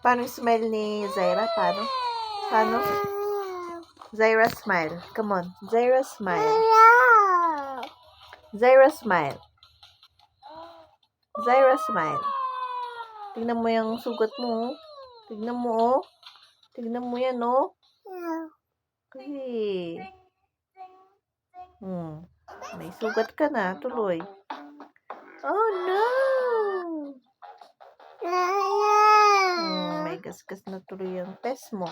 Paano yung smile ni Zaira? Paano? Paano? Zaira smile. Come on. Zaira smile. Zaira smile. Zaira smile. Tignan mo yung sugat mo. Tignan mo, oh. Tignan mo yan, oh. Hey. May sugat ka na, tuloy. Oh, no! May gasgas na tuloy yung test mo.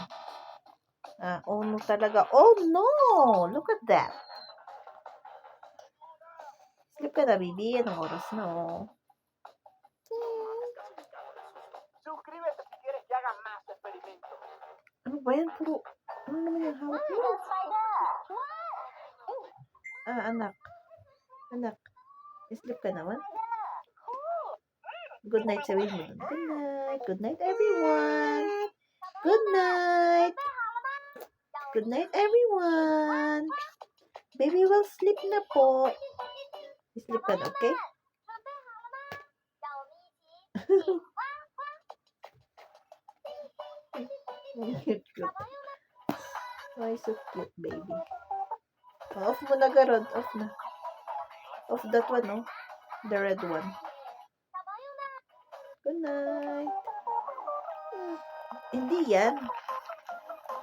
Oh, no talaga. Oh, no! Look at that. Sleep ka na, baby. Anong oras na, oh? Ano ba yan? Puro, ano naman yung hawak mo? Anak. Anak. Sleep ka naman? Good night, sabihin mo. Good night. Good night, everyone. Good night. Good night, everyone. Baby will sleep na po. Sleep ka na, okay? Cute. Why so cute, baby? Off mo na, Garod. Off na. Off that one, no? The red one. Good night. Hindi yan.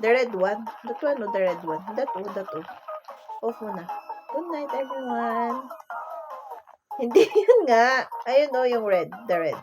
The red one. That one, no? The red one. That, oh, that, oh. Off mo na. Good night, everyone. Hindi yan nga. Ayun, oh, yung red. The red.